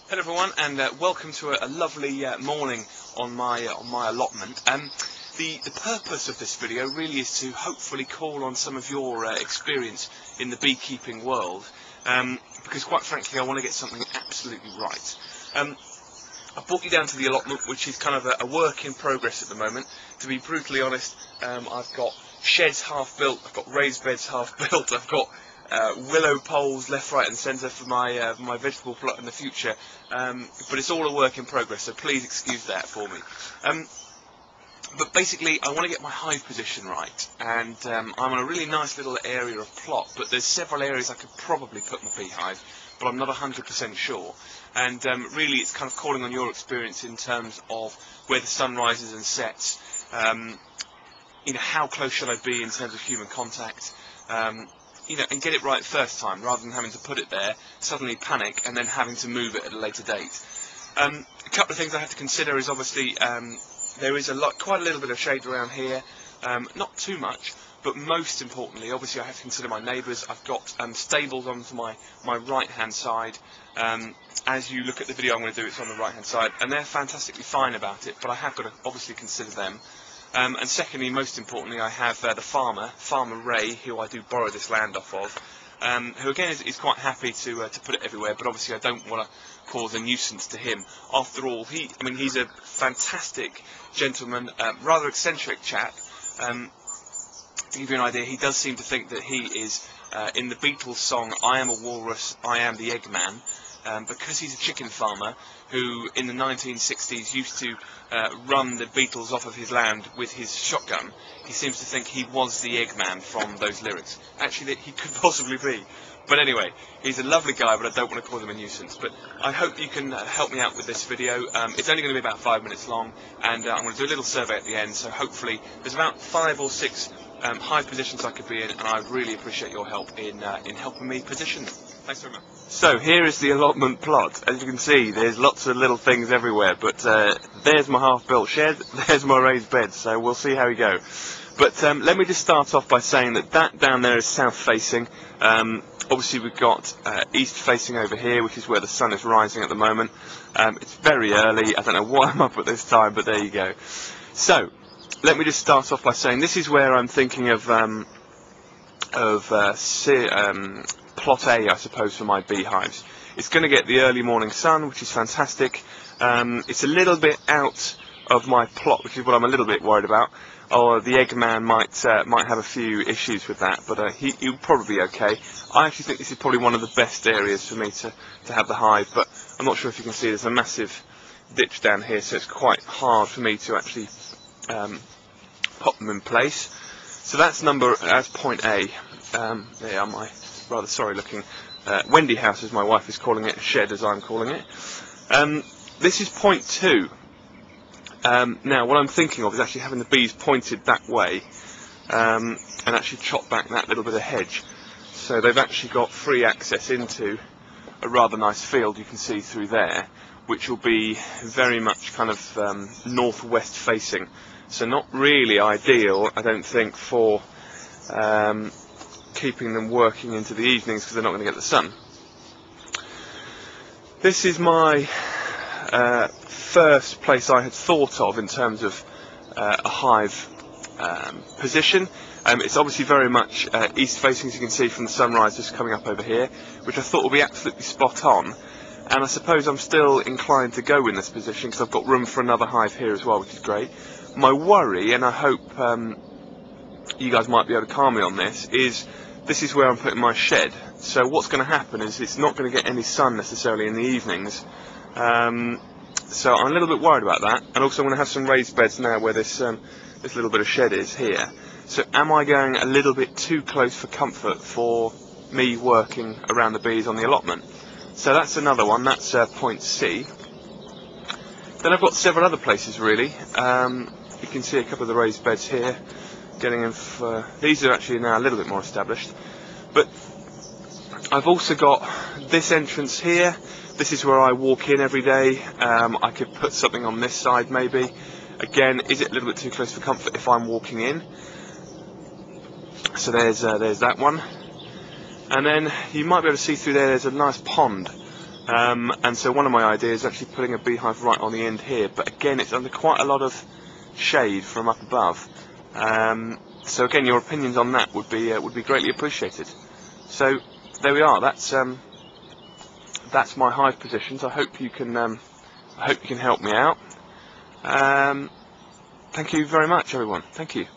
Hello everyone, and welcome to a lovely morning on my allotment. The purpose of this video really is to hopefully call on some of your experience in the beekeeping world, because quite frankly I want to get something absolutely right. I've brought you down to the allotment, which is kind of a work in progress at the moment. To be brutally honest, I've got sheds half built, I've got raised beds half built, I've got willow poles left, right and centre for my vegetable plot in the future, but it's all a work in progress, so please excuse that for me. But basically I want to get my hive position right, and I'm on a really nice little area of plot, but there's several areas I could probably put my beehive, but I'm not 100% sure. And really it's kind of calling on your experience in terms of where the sun rises and sets, how close should I be in terms of human contact, and get it right first time, rather than having to put it there, suddenly panic, and then having to move it at a later date. A couple of things I have to consider is obviously there is quite a little bit of shade around here, not too much, but most importantly, obviously I have to consider my neighbours. I've got stables onto my right hand side. As you look at the video I'm going to do, it's on the right hand side, and they're fantastically fine about it, but I have got to obviously consider them. And secondly, most importantly, I have the Farmer Ray, who I do borrow this land off of, who again is quite happy to put it everywhere, but obviously I don't want to cause a nuisance to him. After all, he's a fantastic gentleman, rather eccentric chap. To give you an idea, he does seem to think that he is, in the Beatles song, I am a walrus, I am the Eggman, because he's a chicken farmer who in the 1960s used to run the beetles off of his land with his shotgun. He seems to think he was the Eggman from those lyrics. Actually, he could possibly be. But anyway, he's a lovely guy, but I don't want to call him a nuisance. But I hope you can help me out with this video. It's only going to be about 5 minutes long, and I'm going to do a little survey at the end, so hopefully there's about 5 or 6 hive positions I could be in, and I'd really appreciate your help in helping me position them. Thanks very much. So here is the allotment plot. As you can see, there's lots of little things everywhere, but there's my half-built shed, there's my raised bed, so we'll see how we go. But let me just start off by saying that down there is south-facing. Obviously we've got east-facing over here, which is where the sun is rising at the moment. It's very early, I don't know why I'm up at this time, but there you go. So, let me just start off by saying this is where I'm thinking of plot A, I suppose, for my beehives. It's going to get the early morning sun, which is fantastic. It's a little bit out of my plot, which is what I'm a little bit worried about. Or the Eggman might have a few issues with that, but he'll probably be okay. I actually think this is probably one of the best areas for me to have the hive, but I'm not sure if you can see there's a massive ditch down here, so it's quite hard for me to actually pop them in place. So that's point A. They are my rather sorry looking Wendy house, as my wife is calling it, a shed as I'm calling it. This is point 2. Now what I'm thinking of is actually having the bees pointed that way, and actually chop back that little bit of hedge, so they've actually got free access into a rather nice field you can see through there, which will be very much kind of northwest facing, so not really ideal, I don't think, for keeping them working into the evenings, because they're not going to get the sun. This is my first place I had thought of in terms of a hive position. It's obviously very much east facing, as you can see from the sunrise just coming up over here, which I thought would be absolutely spot on, and I suppose I'm still inclined to go in this position because I've got room for another hive here as well, which is great. My worry, and I hope you guys might be able to calm me on this is where I'm putting my shed. So what's going to happen is it's not going to get any sun necessarily in the evenings, so I'm a little bit worried about that. And also I'm going to have some raised beds now where this little bit of shed is here. So am I going a little bit too close for comfort for me working around the bees on the allotment? So that's another one, that's point C. Then I've got several other places really. You can see a couple of the raised beds here. Getting in for these are actually now a little bit more established, but I've also got this entrance here. This is where I walk in every day. I could put something on this side maybe. Again, is it a little bit too close for comfort if I'm walking in? So there's that one, and then you might be able to see through there. There's a nice pond and so one of my ideas is actually putting a beehive right on the end here, but again it's under quite a lot of shade from up above. So again, your opinions on that would be greatly appreciated. So there we are. That's my hive positions. I hope you can help me out. Thank you very much, everyone. Thank you.